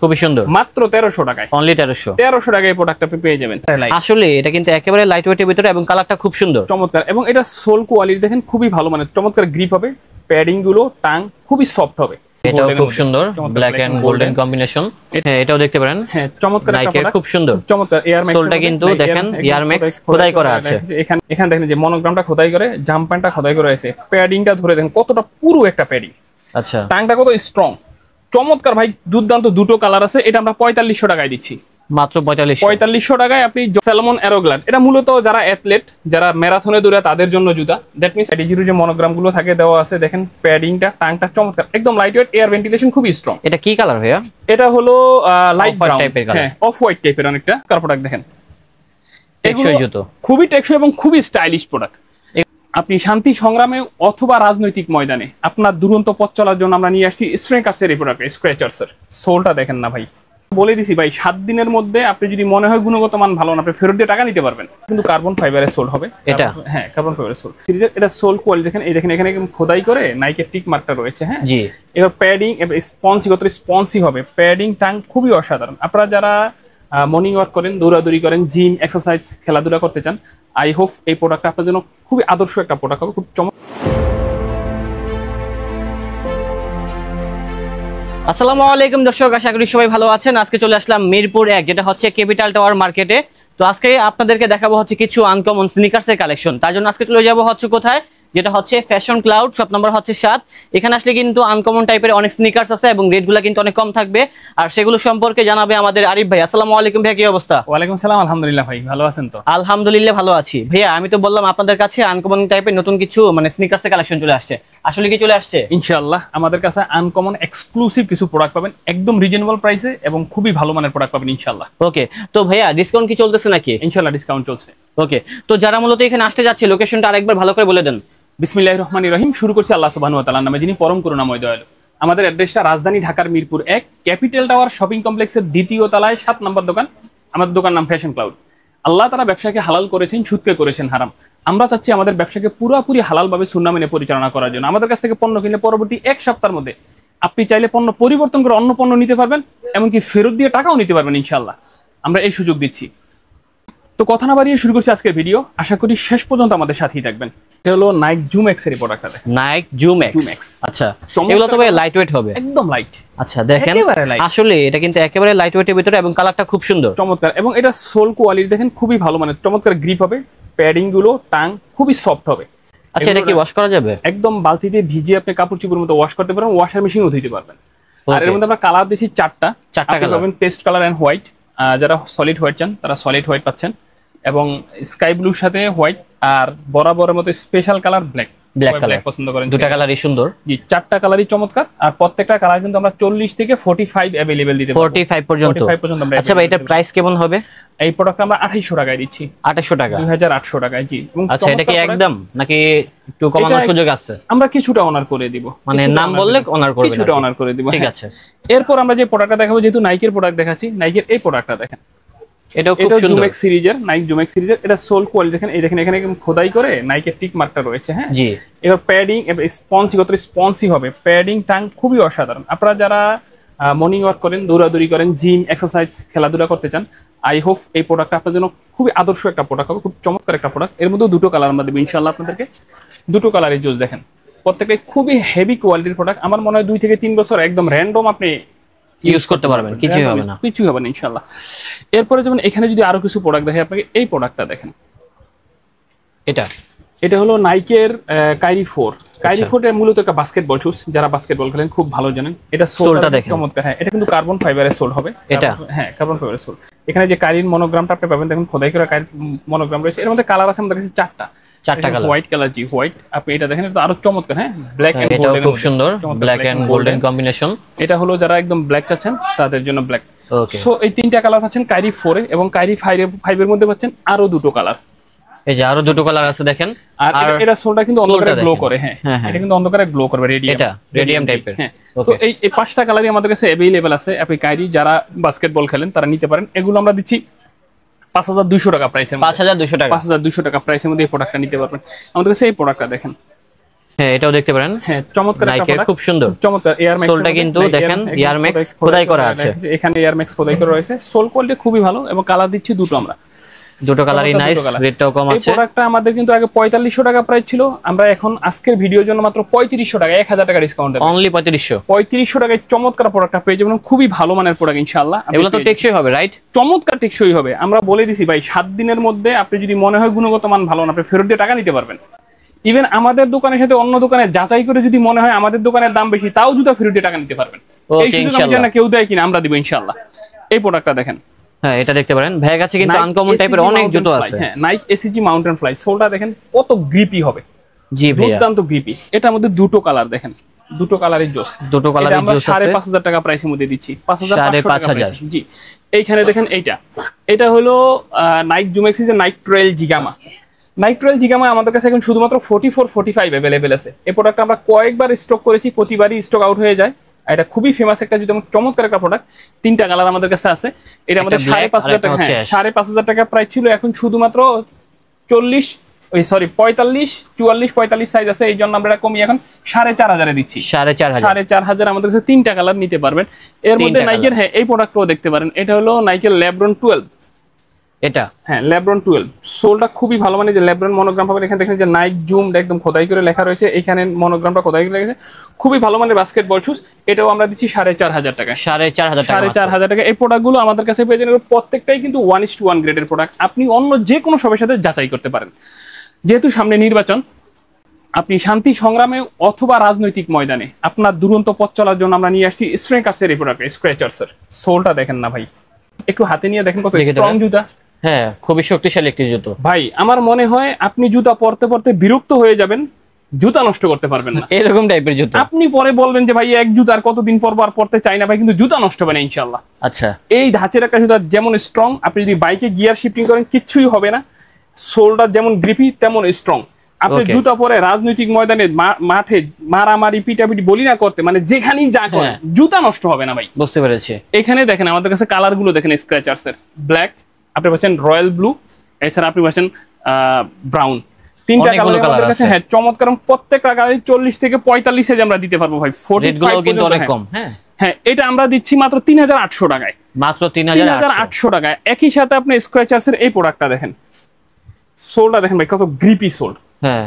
খুবই সুন্দর, মাত্র 1300 টাকায়, অনলি 1300 টাকায় এই প্রোডাক্টটা আপনি পেয়ে যাবেন। আসলে এটা কিন্তু একেবারে লাইট ওয়েটের ভিতরে এবং কালারটা খুব সুন্দর, চমৎকার। এবং এটা সোল কোয়ালিটি দেখেন খুবই ভালো, মানে চমৎকার গ্রিপ হবে, প্যাডিং গুলো টাং খুবই সফট হবে। এটাও খুব সুন্দর, ব্ল্যাক এন্ড গোল্ডেন কম্বিনেশন। হ্যাঁ, এটাও দেখতে পারেন। হ্যাঁ, চমৎকার একটা প্রোডাক্ট, খুব সুন্দর, চমৎকার। এয়ার ম্যাক্স সোলটা কিন্তু দেখেন এয়ার ম্যাক্স খোদাই করা আছে। এখানে দেখেন যে মনোগ্রামটা খোদাই করে, জাম্পারটা খোদাই করা আছে, প্যাডিংটা ধরে দেখেন কতটা পুরো একটা প্যাডিং। আচ্ছা, টাংটা কত স্ট্রং, চমৎকার ভাই, দুর্দান্ত। দুটো কালার আছে, এটা আমরা 4500 টাকায় দিচ্ছি, মাত্র 4500 টাকায় আপনি স্যালমন অ্যারোগ্লাড। এটা মূলত যারা অ্যাথলেট, যারা ম্যারাথনে দৌড়ে তাদের জন্য জুতা। দ্যাট মিন্স এডিজিরো যে মনোগ্রাম গুলো থাকে দেওয়া আছে, দেখেন প্যাডিংটা টাংটা চমৎকার, একদম লাইট ওয়েট, এয়ার ভেন্টিলেশন খুবই স্ট্রং। এটা কি কালার ভাইয়া? এটা হলো লাইট ব্রাউন টাইপের কালার, হ্যাঁ, অফ হোয়াইট টাইপের অনেকটা প্রোডাক্ট। দেখেন টেকসই জুতো, খুবই টেকসই এবং খুবই স্টাইলিশ প্রোডাক্ট। আপনি শান্তি সংগ্রামে অথবা রাজনৈতিক ময়দানে আপনার দুরন্ত পথ চলার জন্য আমরা নিয়ে আসছি স্ট্রেকার্সের এই প্রোডাক্ট, স্ক্র্যাচার্সের। সোলটা দেখেন না ভাই, বলে দিছি ভাই, 7 দিনের মধ্যে আপনি যদি মনে হয় গুণগত মান ভালো না, আপনি ফেরত দিয়ে টাকা নিতে পারবেন। কিন্তু কার্বন ফাইবারের সোল হবে এটা, হ্যাঁ, কার্বন ফাইবারের সোল সিরিজের। এটা সোল কোয়ালিটি দেখেন, এই দেখেন এখানে খোদাই করে নাইকের টিক মার্কটা রয়েছে। হ্যাঁ জি, এবার প্যাডিং স্পঞ্জি হবে, প্যাডিং টাং খুবই অসাধারণ। আপনারা যারা মর্নিং ওয়াক করেন, দৌড়াদৌড়ি করেন, জিম এক্সারসাইজ খেলাধুলা করতে চান, আই হোপ এই প্রোডাক্টটা আপনার জন্য খুবই আদর্শ একটা প্রোডাক্ট হবে, খুব চমৎকার। আসসালামু আলাইকুম দর্শক, আশা করি সবাই ভালো আছেন। আজকে চলে আসলাম মিরপুর 1, যেটা হচ্ছে ক্যাপিটাল টাওয়ার মার্কেটে। তো আজকে আপনাদেরকে দেখাবো হচ্ছে কিছু আনকমন স্নিকার্সের কালেকশন। তার জন্য আজকে চলে যাবো হচ্ছে কোথায়, যেটা হচ্ছে ফ্যাশন ক্লাউড, শপ নাম্বার হচ্ছে 7। এখানে আসলে কিন্তু আনকমন টাইপের অনেক স্নিকার্স আছে এবং রেটগুলো কিন্তু অনেক কম থাকবে, আর সেগুলো সম্পর্কে জানাবে আমাদের আরিফ ভাই। আসসালামু আলাইকুম ভাই, কি অবস্থা? ওয়ালাইকুম সালাম, আলহামদুলিল্লাহ ভাই, ভালো আছেন তো? আলহামদুলিল্লাহ ভালো আছি ভাইয়া। আমি তো বললাম আপনাদের কাছে আনকমন টাইপের নতুন কিছু মানে স্নিকার্সের কালেকশন চলে আসছে, আসলে কি চলে আসছে? ইনশাআল্লাহ আমাদের কাছে আনকমন এক্সক্লুসিভ কিছু প্রোডাক্ট পাবেন, একদম রিজনেবল প্রাইসে এবং খুবই ভালো মানের প্রোডাক্ট পাবেন ইনশাআল্লাহ। ওকে, তো ভাইয়া ডিসকাউন্ট কি চলতেছে নাকি? ইনশাআল্লাহ ডিসকাউন্ট চলছে। ওকে, তো যারা মূলত এখানে আসতে যাচ্ছে লোকেশনটা আরেকবার ভালো করে বলে দেন। বিসমিল্লাহির রহমানির রহিম। শুরু করছি আল্লাহ সুবহানাহু ওয়া তাআলার নামে, যিনি পরম করুণাময় দয়ালু। আমাদের অ্যাড্রেসটা রাজধানী ঢাকার মিরপুর 1, ক্যাপিটাল টাওয়ার শপিং কমপ্লেক্সের 2য় তলায় 7 নম্বর দোকান। আমাদের দোকান নাম ফ্যাশন ক্লাউড। আল্লাহ তাআলা ব্যবসাকে হালাল করেছেন, সুদকে করেছেন হারাম। আমরা চাচ্ছি আমাদের ব্যবসাকে পুরোপুরি হালালভাবে সুন্নাহ মেনে পরিচালনা করার জন্য। আমাদের কাছ থেকে পণ্য কিনলে পরবর্তী 1 সপ্তাহের মধ্যে আপনি চাইলে পণ্য পরিবর্তন করে অন্য পণ্য নিতে পারবেন, এমনকি ফেরত দিয়ে টাকাও নিতে পারবেন ইনশাআল্লাহ। আমরা এই সুযোগ দিচ্ছি। তো কথা না বাড়িয়ে শুরু করছি আজকের ভিডিও, আশা করি শেষ পর্যন্ত আমাদের সাথেই থাকবেন। এটা হলো নাইক জুম এক্স এর প্রোডাক্টটা দেখেন, নাইক জুম এক্স। আচ্ছা, এগুলো তো ভাই লাইট ওয়েট হবে, একদম লাইট। আচ্ছা দেখেন, আসলে এটা কিন্তু একেবারে লাইট ওয়েটের ভিতরে এবং কালারটা খুব সুন্দর, চমৎকার। এবং এটা সোল কোয়ালিটি দেখেন খুবই ভালো, মানে চমৎকার গ্রিপ হবে, প্যাডিং গুলো টাং খুবই সফট হবে। আচ্ছা, এটা কি ওয়াশ করা যাবে? একদম বালতি দিয়ে ভিজিয়ে আপনি কাপড় চোপড়ের মতো ওয়াশ করতে পারেন, ওয়াশার মেশিনেও ধুইতে পারবেন। আর এর মধ্যে আমরা কালার দিয়েছি 4টা কালার পাবেন, পেস্ট কালার এন্ড হোয়াইট। যারা সলিড হোয়াইট চান তারা সলিড হোয়াইট পাচ্ছেন, এবং স্কাই ব্লুর সাথে হোয়াইট, আর বরাবরের মতো স্পেশাল কালার ব্ল্যাক কালার পছন্দ করেন। দুটো কালারই সুন্দর, জি 4টা কালারই চমৎকার। আর প্রত্যেকটা কালার কিন্তু আমরা 40 থেকে 45 अवेलेबल দিতে পারবো, 45 পর্যন্ত। আমরা। আচ্ছা ভাই, এটা প্রাইস কেমন হবে? এই প্রোডাক্ট আমরা 2800 টাকায় দিচ্ছি। 2800 টাকা, 2800 টাকায়, জি। আচ্ছা, এটা কি একদম নাকি একটু কমানোর সুযোগ আছে? আমরা কিছুটা অনার করে দিব, মানে নাম বললে অনার করবেন, কিছুটা অনার করে দিব, ঠিক আছে। এরপর আমরা যে প্রোডাক্টটা দেখাবো, যেহেতু নাইকের প্রোডাক্ট দেখাচ্ছি, নাইকের এই প্রোডাক্টটা দেখেন, এটাও খুব সুন্দর, জুম এক্স সিরিজের, নাইক জুম এক্স সিরিজের। এটা সোল কোয়ালিটি দেখেন, এই দেখেন এখানে খোদাই করে নাইকের টিক মার্কটা রয়েছে। হ্যাঁ জি, এবার প্যাডিং স্পঞ্জি হবে, প্যাডিং টাং খুবই অসাধারণ। আপনারা যারা মর্নিং ওয়াক করেন, দৌড়াদৌড়ি করেন, জিম এক্সারসাইজ খেলাধুলা করতে চান, আই হোপ এই প্রোডাক্টটা আপনার জন্য খুবই আদর্শ একটা প্রোডাক্ট হবে, খুব চমৎকার একটা প্রোডাক্ট। এর মধ্যে দুটো কালার আমরা দেবো ইনশাআল্লাহ আপনাদেরকে, দুটো কালারই জুস দেখেন, প্রত্যেকটাই খুবই হেভি কোয়ালিটির প্রোডাক্ট। আমার মনে হয় 2 থেকে 3 বছর একদম র্যান্ডম আপনি ইউজ করতে পারবেন, কিছুই হবে না, কিছুই হবে না ইনশাআল্লাহ। এরপরে যেমন এখানে যদি আরো কিছু প্রোডাক্ট দেখে আপনাকে, এই প্রোডাক্টটা দেখেন, এটা হলো নাইকের কাইরি 4। কাইরি 4 এর মূলত একটা বাস্কেটবল শুজ, যারা বাস্কেটবল খেলেন খুব ভালো জানেন। এটা সোলটা দেখেন চমৎকার। হ্যাঁ, এটা কিন্তু কার্বন ফাইবারের সোল হবে এটা, হ্যাঁ কার্বন ফাইবারের সোল। এখানে যে কাইরির মনোগ্রামটা আপনি পাবেন, দেখুন খোদাই করা কাইরির মনোগ্রাম রয়েছে। এর মধ্যে কালার আছে আমাদের কাছে 4টা কালার, হোয়াইট কালার, জি হোয়াইট। আপনি এটা দেখেন, এটা আরো চমৎকার। হ্যাঁ, ব্ল্যাক এন্ড গোল্ডেন, খুব সুন্দর, ব্ল্যাক এন্ড গোল্ডেন কম্বিনেশন। এটা হলো যারা একদম ব্ল্যাক চাচ্ছেন তাদের জন্য ব্ল্যাক। সো এই 3টা কালার পাচ্ছেন কাইরি 4 এ, এবং কাইরি 5 এর মধ্যে পাচ্ছেন আরো দুটো কালার। এই যে আরো দুটো কালার আছে দেখেন। আর এটা সোলটা কিন্তু অন্ধকারে গ্লো করে। হ্যাঁ, এটা কিন্তু অন্ধকারে গ্লো করবে, রেডিয়াম টাইপের। হ্যাঁ, তো এই 5টা কালারই আমাদের কাছে अवेलेबल আছে। আপনি কাইরি যারা বাস্কেটবল খেলেন তারা নিতে পারেন। এগুলো আমরা দিচ্ছি 5200 টাকা প্রাইসের মধ্যে, 5200 টাকা প্রাইসের মধ্যে এই প্রোডাক্টটা নিতে পারবেন। আমাদের কাছে এই প্রোডাক্টটা দেখেন, হ্যাঁ এটাও দেখতে পারেন। হ্যাঁ চমৎকার একটা নাইকের প্রোডাক্ট, খুব সুন্দর চমৎকার এয়ার ম্যাক্স সোলটা কিন্তু দেখেন এয়ার ম্যাক্স খোদাই করা আছে, এখানে এয়ার ম্যাক্স খোদাই করা রয়েছে। সোল কোয়ালিটি খুবই ভালো এবং কালার দিচ্ছি দুটো আমরা, দুটো কালারই নাইস, রেটটাও কম আছে। এই প্রোডাক্টটা আমাদের কিন্তু আগে 4500 টাকা প্রাইস ছিল, আমরা এখন আজকের ভিডিওর জন্য মাত্র 3500 টাকা, 1000 টাকা ডিসকাউন্ট, অনলি 3500 টাকায় চমৎকার প্রোডাক্টটা পেয়ে যাবেন, খুবই ভালো মানের প্রোডাক্ট ইনশাআল্লাহ। এগুলো তো টেকসই হবে রাইট, চমৎকার টেকসই হবে। আমরা বলে দিছি ভাই 7 দিনের মধ্যে আপনি যদি মনে হয় গুণগত মান ভালো না, আপনি ফেরত দিয়ে টাকা নিতে পারবেন। ইভেন আমাদের দোকানের সাথে অন্য দোকানে যাচাই করে যদি মনে হয় আমাদের দোকানের দাম বেশি, তাও জুতা ফেরত দিয়ে টাকা নিতে পারবেন। এই সুযোগ আমাদের কেউ দেয় কিনা, আমরা দিব ইনশাআল্লাহ। এই প্রোডাক্টটা দেখেন, হ্যাঁ এটা দেখতে পারেন, ব্যাগ আছে কিন্তু আনকমন টাইপের অনেক জুতো আছে। হ্যাঁ নাইক এসিজি মাউন্টেন ফ্লাই, সোলটা দেখেন কত গ্রিপি হবে, জি ভাই দুর্দান্ত গ্রিপি। এটার মধ্যে দুটো কালার দেখেন, দুটো কালারই জোস, দুটো কালারই জোস আছে। 5500 টাকা প্রাইসের মধ্যে দিচ্ছি, 5500 টাকা প্রাইস। জি এইখানে দেখেন এটা হলো নাইক জুম এক্সিজের Nike trail Zegama. Nike trail Zegama আমাদের কাছে এখন শুধুমাত্র 44 45 अवेलेबल আছে। এই প্রোডাক্ট আমরা কয়েকবার স্টক করেছি, প্রতিবারই স্টক আউট হয়ে যায়। এটা খুবই ফেমাস একটা জুতো, চমৎকার একটা প্রোডাক্ট। 3টা কালার আমাদের কাছে আছে। এটা আমাদের 5500 টাকা, হ্যাঁ 5500 টাকা প্রাইস ছিল, এখন শুধুমাত্র 45 44 সাইজ আছে, এই জন্য আমরা এটা কমিয়ে এখন 4500 এ দিচ্ছি। 4500 আমাদের কাছে 3টা কালার নিতে পারবেন। এর মধ্যে নাইকের হ্যাঁ এই প্রোডাক্টও দেখতে পারেন, এটা হলো নাইকের লেব্রন 12। এটা হ্যাঁ লেব্রন 12, সোলটা খুবই ভালো, মানে যে লেব্রন মনোগ্রাম পাবেন। এখানে দেখেন যে নাইক জুম একদম খোদাই করে লেখা রয়েছে, এখানে মনোগ্রামটা খোদাই করে লেগেছে, খুবই ভালো মানের বাস্কেটবল শুজ। এটাও আমরা দিচ্ছি 4500 টাকা, 4500 টাকা। এই প্রোডাক্টগুলো আমাদের কাছে পেয়ে যাবেন, প্রত্যেকটাই কিন্তু 1:1 গ্রেডের প্রোডাক্ট। আপনি অন্য যে কোনো শপের সাথে যাচাই করতে পারেন। যেহেতু সামনে নির্বাচন, আপনি শান্তি সংগ্রামে অথবা রাজনৈতিক ময়দানে আপনার দুরন্ত পথ চলার জন্য আমরা নিয়ে আসছি স্ট্রেকার্সের এই প্রোডাক্ট, স্ক্র্যাচার্সের। সোলটা দেখেন না ভাই, একটু হাতে নিয়ে দেখেন কত স্ট্রং জুতা। হ্যাঁ খুবই শক্তিশালী একটি জুতো ভাই। আমার মনে হয় আপনি জুতা পরতে পরতে বিরক্ত হয়ে যাবেন, জুতা নষ্ট করতে পারবেন না, এরকম টাইপের জুতো। আপনি পরে বলবেন যে ভাই এক জুতা আর কতদিন পর আর পরতে চাই না ভাই, কিন্তু জুতা নষ্ট হবে না ইনশাআল্লাহ। আচ্ছা এই ধাঁচের একটা জুতা যেমন স্ট্রং, আপনি যদি বাইকে গিয়ার শিফটিং করেন কিচ্ছুই হবে না। সোলটা যেমন গ্রিপি তেমন স্ট্রং। আপনি জুতা পরে রাজনৈতিক ময়দানে মাঠে মারামারি পিটাপিটি বলি না করতে, মানে যেখানেই যা করেন জুতা নষ্ট হবে না ভাই। বুঝতে পেরেছি। এখানে দেখেন আমাদের কাছে কালার গুলো দেখেন, স্ক্র্যাচার্সের ব্ল্যাক, আপনি পাচ্ছেন রয়্যাল ব্লু, এছাড়া আপনি পাচ্ছেন ব্রাউন। 3টা কালার আমাদের কাছে, হ্যাঁ চমৎকার। প্রত্যেকটা কালারই 40 থেকে 45 সাইজ আমরা দিতে পারবো ভাই। 45 কিন্তু অনেক কম। হ্যাঁ হ্যাঁ এটা আমরা দিচ্ছি মাত্র 3800 টাকায়, মাত্র 3800 টাকায়। একই সাথে আপনি স্ক্র্যাচার্সের এই প্রোডাক্টটা দেখেন, সোলটা দেখেন ভাই কত গ্রিপি সোল। হ্যাঁ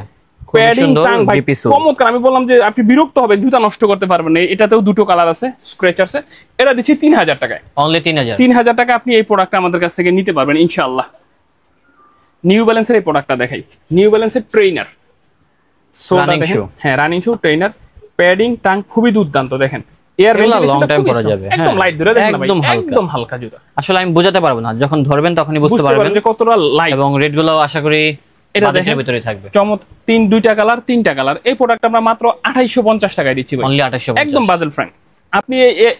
প্যাডিং টাং ভাই চমৎকার। আমি বললাম যে আপনি বিরক্ত হবেন, জুতা নষ্ট করতে পারবেন না। এটাতেও দুটো কালার আছে স্ক্র্যাচার্সের। এটা দিচ্ছি 3000 টাকায়, অনলি 3000 টাকা আপনি এই প্রোডাক্টটা আমাদের কাছ থেকে নিতে পারবেন ইনশাআল্লাহ। নিউ ব্যালেন্সের এই প্রোডাক্টটা দেখাই, নিউ ব্যালেন্সের ট্রেইনার। সোলটা দেখেন, হ্যাঁ রানিং শু ট্রেইনার, প্যাডিং টাং খুবই দুর্দান্ত। দেখেন এয়ার ভেন্টিলেশনটা লং টাইম পরা যাবে, একদম লাইট ধরে দেখেন ভাই, একদম হালকা জুতা। আসলে আমি বোঝাতে পারবো না, যখন ধরবেন তখনই বুঝতে পারবেন যে কতটা লাইট। এবং রেটগুলো আশা করি এটা দেখেন ভিতরে থাকবে। দুইটা কালার, 3টা কালার। এই প্রোডাক্ট আমরা মাত্র 2850 টাকায় দিচ্ছি ভাই, অনলি 2850, একদম বাজেট ফ্র্যাঙ্ক। আপনি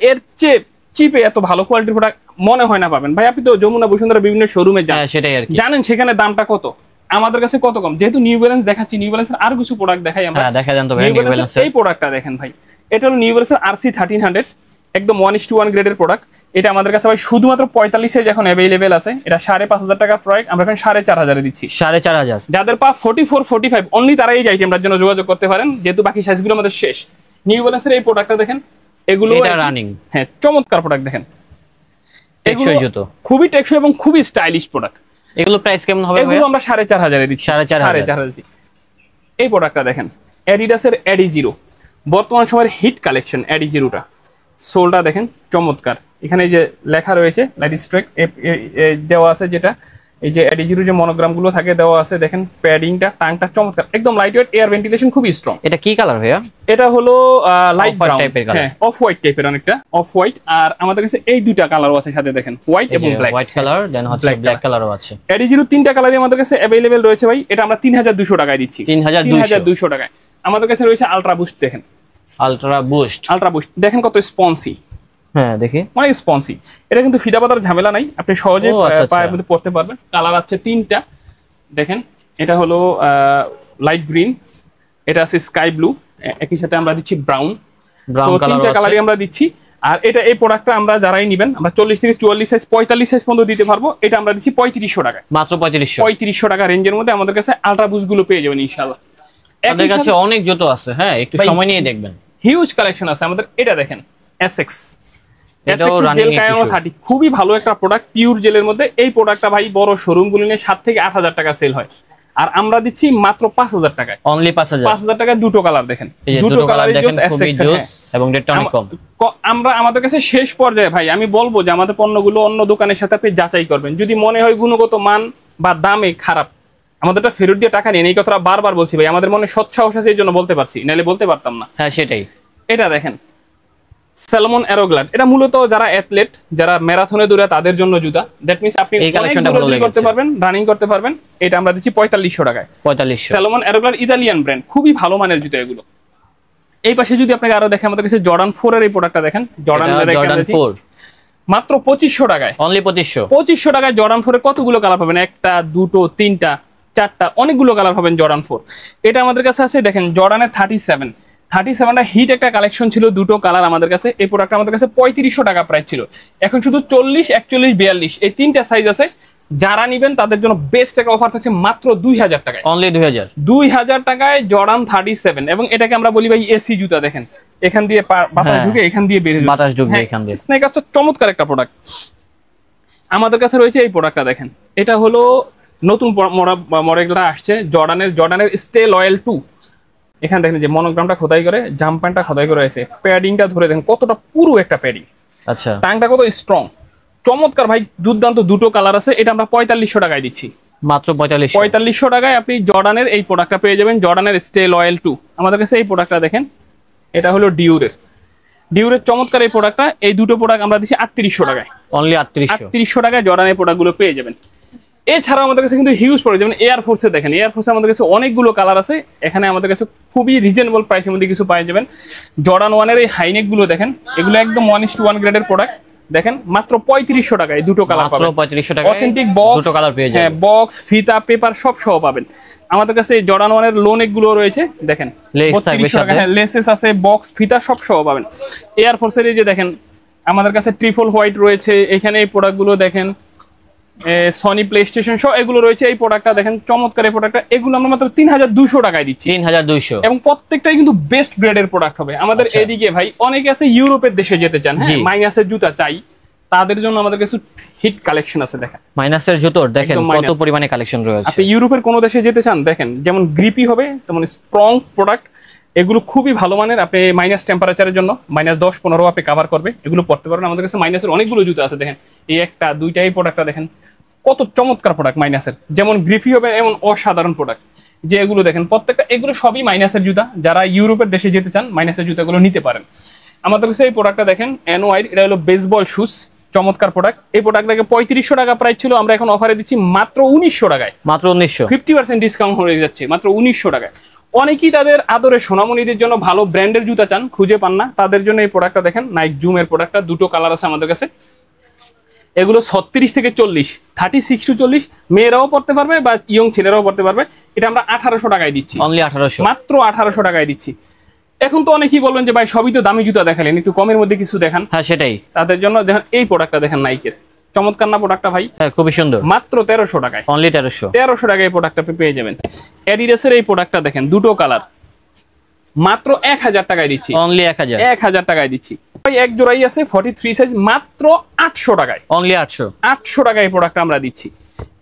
এর চেয়ে চিপে এত ভালো কোয়ালিটির প্রোডাক্ট মনে হয় না পাবেন ভাই। আপনি তো যমুনা বসুন্ধরা বিভিন্ন শোরুমে যান, সেটাই আর কি, জানেন সেখানে দামটা কত, আমাদের কাছে কত কম। যেহেতু নিউ ব্যালেন্স দেখাচ্ছি, নিউ ব্যালেন্সের আর কিছু প্রোডাক্ট দেখাই আমরা। হ্যাঁ দেখা যান তো ভাই, নিউ ব্যালেন্সের এই প্রোডাক্টটা দেখেন ভাই, এটা হলো নিউ ব্যালেন্সের RC 1300, একদম 1:1 গ্রেডের প্রোডাক্ট। এটা আমাদের কাছে ভাই শুধুমাত্র 45 সাইজ এখন अवेलेबल আছে। এটা 5500 টাকা প্রোডাক্ট, আমরা এখন 4500 এ দিচ্ছি। 4500। যাদের পা 44 45 অনলি তারা এই আইটেমটার জন্য যোগাযোগ করতে পারেন, যেহেতু বাকি সাইজগুলো আমাদের শেষ। নিউ ব্যালেন্সের এই প্রোডাক্টটা দেখেন, এগুলো এটা রানিং, হ্যাঁ চমৎকার প্রোডাক্ট দেখেন। টেকসই জুতো, খুবই টেকসই এবং খুবই স্টাইলিশ প্রোডাক্ট। এগুলো প্রাইস কেমন হবে? এগুলো আমরা 4500 এ দিচ্ছি, 4500 দিচ্ছি। এই প্রোডাক্টটা দেখেন, অ্যাডিডাসের অ্যাডি জিরো, বর্তমান সময়ের হিট কালেকশন অ্যাডি জিরোটা। সোলটা দেখেন চমৎকার, এখানে যে লেখা রয়েছে লাইট স্ট্রাইক দেওয়া আছে, যেটা এই যে অ্যাডি জিরো যে মনোগ্রাম গুলো থাকে দেওয়া আছে। দেখেন প্যাডিংটা টাংটা চমৎকার, একদম লাইট ওয়েট, এয়ার ভেন্টিলেশন খুবই স্ট্রং। এটা কি কালার ভাইয়া? এটা হলো লাইট ব্রাউন টাইপের কালার, হ্যাঁ অফ হোয়াইট টাইপের, অনেকটা অফ হোয়াইট। আর আমাদের কাছে এই দুইটা কালারও আছে সাথে, দেখেন হোয়াইট এবং ব্ল্যাক। হোয়াইট কালার দেন হচ্ছে ব্ল্যাক কালারও আছে। অ্যাডি জিরো 3টা কালারই আমাদের কাছে अवेलेबल রয়েছে ভাই। এটা আমরা 3200 টাকায় দিচ্ছি, 3200 টাকায়। আমাদের কাছে রয়েছে আলট্রা বুস্ট, দেখেন আলট্রা বুস্ট দেখেন কত স্পঞ্জি। হ্যাঁ দেখি অনেক স্পঞ্জি। এটা কিন্তু ফিদা পাতার ঝামেলা নাই, আপনি সহজে পায়ের মধ্যে পরতে পারবেন। কালার আছে 3টা, দেখেন এটা হলো লাইট গ্রিন, এটা আছে স্কাই ব্লু, একই সাথে আমরা দিচ্ছি ব্রাউন কালার, 3টা কালারই আমরা দিচ্ছি। আর এটা এই প্রোডাক্টটা আমরা যারাই নেবেন, আমরা 40 থেকে 44 সাইজ 45 সাইজ পর্যন্ত দিতে পারবো। এটা আমরা দিচ্ছি 3500 টাকায়, মাত্র 3500 টাকা রেঞ্জের মধ্যে আমাদের কাছে আলট্রা বুস্ট গুলো পেয়ে যাবেন ইনশাআল্লাহ। তাদের কাছে অনেক জুতো আছে, হ্যাঁ একটু সময় নিয়ে দেখবেন। হিউজ কালেকশন আছে আমাদের। এটা দেখেন এসএক্স এটাও রানিং জেল কায়ানো 30, খুবই ভালো একটা প্রোডাক্ট, পিওর জেলের মধ্যে। এই প্রোডাক্টটা ভাই বড় শোরুম গুলো নিয়ে 7 থেকে 8,000 টাকা সেল হয়, আর আমরা দিচ্ছি মাত্র 5,000 টাকায়। অনলি 5,000 টাকায় দুটো কালার দেখেন, দুটো কালার দেখেন, খুবই জোস এবং রেটটা অনেক কম। আমরা আমাদের কাছে শেষ পর্যায়ে ভাই আমি বলবো যে আমাদের পণ্যগুলো অন্য দোকানের সাথে আপনি যাচাই করবেন। যদি মনে হয় গুণগত মান বা দামে খারাপ, আমাদেরটা ফেরত দিয়ে টাকা নিন। এই কথাটা বারবার বলছি ভাই, আমাদের মনে সৎ সাহস আছে, এই জন্য বলতে পারছি, নাহলে বলতে পারতাম না। হ্যাঁ সেটাই। এটা দেখেন স্যালমন অ্যারোগ্লাড, এটা মূলত যারা অ্যাথলেট, যারা ম্যারাথনে দৌড়ে তাদের জন্য জুতা। দ্যাট মিন্স আপনি এই কালেকশনটা ভালো করতে পারবেন, রানিং করতে পারবেন। এটা আমরা দিচ্ছি 4500 টাকায়। 4500। স্যালমন অ্যারোগ্লাড ইতালিয়ান ব্র্যান্ড, খুবই ভালো মানের জুতা এগুলো। এই পাশে যদি আপনাকে আরো দেখে, আমাদের কাছে জর্ডান 4 এর এই প্রোডাক্টটা দেখেন, জর্ডান 4 মাত্র 2500 টাকায়। অনলি 2500 টাকায় জর্ডান 4 এর কতগুলো কালার পাবেন? একটা, দুটো, তিনটা, চারটা, অনেকগুলো কালার পাবেন জর্ডান 4। এটা আমাদের কাছে আছে দেখেন জর্ডানের 37টা হিট একটা কালেকশন ছিল, দুটো কালার আমাদের কাছে। এই প্রোডাক্ট আমাদের কাছে 3500 টাকা প্রাইস ছিল, এখন শুধু 40, 41, 42 এই তিনটা সাইজ আছে। যারা নিবেন তাদের জন্য বেস্ট একটা অফার থাকছে মাত্র 2000 টাকায়। অনলি 2000 টাকায় জর্ডান 37। এবং এটাকে আমরা বলি ভাই এসি জুতা। দেখেন এখান দিয়ে বাতাস ঢুকে, এখান দিয়ে বের হয়, বাতাস ঢুকবে এখান দিয়ে। স্নেকার্সটা চমৎকার একটা প্রোডাক্ট আমাদের কাছে রয়েছে। এই প্রোডাক্টটা দেখেন, এটা হলো নতুন মডেলটা আসছে জর্ডানের স্টে লয়াল 2। এখানে দেখেন যে মনোগ্রামটা খোদাই করে, জাম্প প্যান্টটা খোদাই করে আছে, প্যাডিংটা ধরে দেখেন কতটা পুরো একটা প্যাডিং। আচ্ছা, টাংটা কত স্ট্রং, চমৎকার ভাই, দুর্দান্ত। দুটো কালার আছে। এটা আমরা 4500 টাকায় দিচ্ছি, মাত্র 4500 টাকায় আপনি জর্ডানের এই প্রোডাক্টটা পেয়ে যাবেন, জর্ডানের স্টে লয়াল 2। আমাদের কাছে এই প্রোডাক্টটা দেখেন, এটা হলো ডিউরের চমৎকার এই প্রোডাক্টটা। এই দুটো প্রোডাক্ট আমরা দিচ্ছি 3800 টাকায়। অনলি 3800 টাকায় জর্ডানের প্রোডাক্টগুলো পেয়ে যাবেন। এছাড়াও আমাদের কাছে কিন্তু হিউজ প্রোডাক্ট, যেমন এয়ার ফোর্সে দেখেন, এয়ার ফোর্সে আমাদের কাছে অনেকগুলো কালার আছে। এখানে আমাদের কাছে খুবই রিজনেবল প্রাইসের মধ্যে কিছু পাওয়া যাবেন। জর্ডান 1 এর এই হাইনেক গুলো দেখেন, এগুলো একদম 1:1 গ্রেডের প্রোডাক্ট। দেখেন মাত্র 3500 টাকায় দুটো কালার পাবেন, 3500 টাকায় অথেন্টিক বক্স, দুটো কালার পেয়ে যাবেন। হ্যাঁ বক্স, ফিতা, পেপার সব সহ পাবেন। আমাদের কাছে এই জর্ডান 1 এর লোনেক গুলো রয়েছে, দেখেন লেস থাকবে সাথে, হ্যাঁ লেসেস আছে, বক্স, ফিতা সব সহ পাবেন। এয়ার ফোর্সের এই যে দেখেন আমাদের কাছে ট্রিপল হোয়াইট রয়েছে। এখানে এই প্রোডাক্টগুলো দেখেন, সনি প্লে স্টেশন সহ এগুলো রয়েছে। এই প্রোডাক্টটা দেখেন চমৎকার এই প্রোডাক্টটা, এগুলো আমরা মাত্র 3200 টাকায় দিচ্ছি। 3200, এবং প্রত্যেকটাই কিন্তু বেস্ট গ্রেডের প্রোডাক্ট হবে। আমাদের এদিকে ভাই অনেকে আছে ইউরোপের দেশে যেতে চান, হ্যাঁ মাইনাসের জুতা চাই, তাদের জন্য আমাদের কাছে হিট কালেকশন আছে। দেখেন মাইনাসের জুতোর দেখেন কত পরিমাণে কালেকশন রয়েছে। আপনি ইউরোপের কোন দেশে যেতে চান, দেখেন যেমন গ্রিপি হবে তেমন স্ট্রং প্রোডাক্ট। এগুলো খুবই ভালো মানের। আপনি মাইনাস টেম্পারেচারের জন্য -10-15 আপনি কভার করবে, এগুলো পড়তে পারবেন। আমাদের কাছে মাইনাসের অনেকগুলো জুতা আছে। দেখেন এই একটা, দুইটা, এই প্রোডাক্টটা দেখেন কত চমৎকার প্রোডাক্ট মাইনাসের। যেমন গ্রিপি হবে এমন অসাধারণ প্রোডাক্ট, যে এগুলো দেখেন প্রত্যেকটা, এগুলো সবই মাইনাসের জুতা। যারা ইউরোপের দেশে যেতে চান মাইনাসের জুতাগুলো নিতে পারেন। আমাদের কাছে এই প্রোডাক্টটা দেখেন এনওয়াই, এটা হলো বেসবল শুজ, চমৎকার প্রোডাক্ট। এই প্রোডাক্টটাকে 3500 টাকা প্রাইস ছিল, আমরা এখন অফারে দিচ্ছি মাত্র 1900 টাকায়। মাত্র 1900, 50% ডিসকাউন্ট হয়ে যাচ্ছে মাত্র 1900 টাকায়। অনেকেই তাদের আদরের সোনামণিদের জন্য ভালো ব্র্যান্ডের জুতা চান, খুঁজে পান না, তাদের জন্য এই প্রোডাক্টটা দেখেন, নাইক জুমের প্রোডাক্টটা। দুটো কালার আছে আমাদের কাছে, এগুলো 36 থেকে 40, 36 to 40 মেয়েরাও পড়তে পারবে বা ইয়ং ছেলেরাও পড়তে পারবে। এটা আমরা 1800 টাকায় দিচ্ছি, অনলি 1800, মাত্র 1800 টাকায় দিচ্ছি। এখন তো অনেকেই বলবেন যে ভাই সবই তো দামি জুতা দেখালেন, একটু কমের মধ্যে কিছু দেখান। হ্যাঁ সেটাই, তাদের জন্য দেখেন এই প্রোডাক্টটা দেখেন, নাইকের চমৎকার না প্রোডাক্টটা ভাই? হ্যাঁ খুবই সুন্দর, মাত্র 1300 টাকায়, অনলি 1300 টাকায় এই প্রোডাক্টটা পেয়ে যাবেন। অ্যাডিডাসের এই প্রোডাক্টটা দেখেন, দুটো কালার, মাত্র 1000 টাকায় দিচ্ছি, অনলি 1000 টাকায় দিচ্ছি। ভাই এক জোড়াই আছে 43 সাইজ, মাত্র 800 টাকায়, অনলি 800 টাকায় এই প্রোডাক্টটা আমরা দিচ্ছি।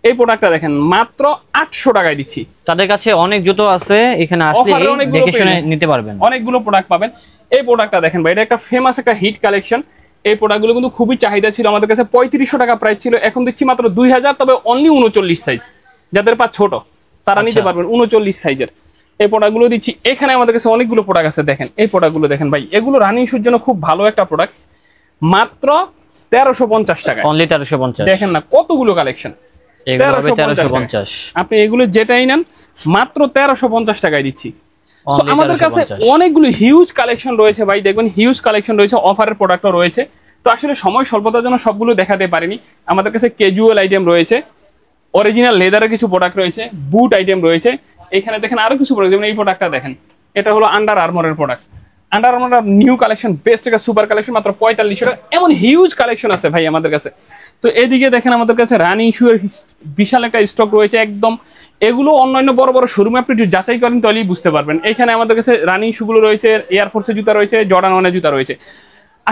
এই প্রোডাক্টটা দেখেন মাত্র 800 টাকায় দিচ্ছি। তাদের কাছে অনেক জুতো আছে, এখানে আসলে দেখে শুনে নিতে পারবেন, অনেকগুলো প্রোডাক্ট পাবেন। এই প্রোডাক্টটা দেখেন ভাই, এটা একটা ফেমাস একটা হিট কালেকশন। এই প্রোডাক্টগুলো কিন্তু খুবই চাহিদা ছিল, আমাদের কাছে 3500 টাকা প্রাইস ছিল, এখন দিচ্ছি মাত্র 2000। তবে অনলি 39 সাইজ, যাদের পা ছোট তারা নিতে পারবেন 39 সাইজের এই প্রোডাক্টগুলো দিচ্ছি। এখানে আমাদের কাছে অনেকগুলো প্রোডাক্ট আছে, দেখেন এই প্রোডাক্টগুলো দেখেন ভাই, এগুলো রানিং শুর জন্য খুব ভালো একটা প্রোডাক্ট, মাত্র 1350 টাকা, অনলি 1350। দেখেন না কতগুলো কালেকশন, 1350। আপনি এগুলো যেটাই নেন মাত্র 1350 টাকায় দিচ্ছি। আমাদের কাছে অনেকগুলো হিউজ কালেকশন রয়েছে ভাই, দেখবেন হিউজ কালেকশন রয়েছে, অফারের প্রোডাক্টও রয়েছে। তো আসলে সময় স্বল্পতার জন্য সবগুলো দেখাতে পারিনি। আমাদের কাছে ক্যাজুয়াল আইটেম রয়েছে, অরিজিনাল লেদারের কিছু প্রোডাক্ট রয়েছে, বুট আইটেম রয়েছে। এখানে দেখেন আরো কিছু প্রোডাক্ট, যেমন এই প্রোডাক্টটা দেখেন, এটা হলো আন্ডার আর্মরের product. Under Armour new collection, best একটা সুপার কালেকশন, মাত্র 4500 টাকা। এমন হিউজ কালেকশন আছে ভাই আমাদের কাছে। তো এদিকে দেখেন আমাদের কাছে রানিং শু এর বিশাল একটা স্টক রয়েছে একদম। এগুলো অন্যান্য বড় বড় শোরুমে আপনি যদি যাচাই করেন তাহলেই বুঝতে পারবেন। এখানে আমাদের কাছে রানিং শুগুলো রয়েছে, এয়ারফোর্সের জুতা রয়েছে, জর্ডান 1 এর জুতা রয়েছে।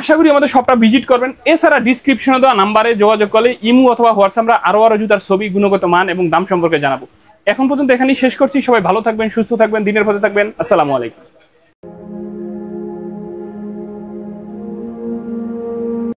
আশা করি আমাদের শপটা ভিজিট করবেন। এছাড়া ডিসক্রিপশনে দেওয়া নাম্বারে যোগাযোগ করলে ইমো অথবা হোয়াটসঅ্যাপ আমরা আরো জুতার ছবি, গুণগত মান এবং দাম সম্পর্কে জানাবো। এখন পর্যন্ত এখানেই শেষ করছি। সবাই ভালো থাকবেন, সুস্থ থাকবেন, দিনের পথে থাকবেন। আসসালামু আলাইকুম।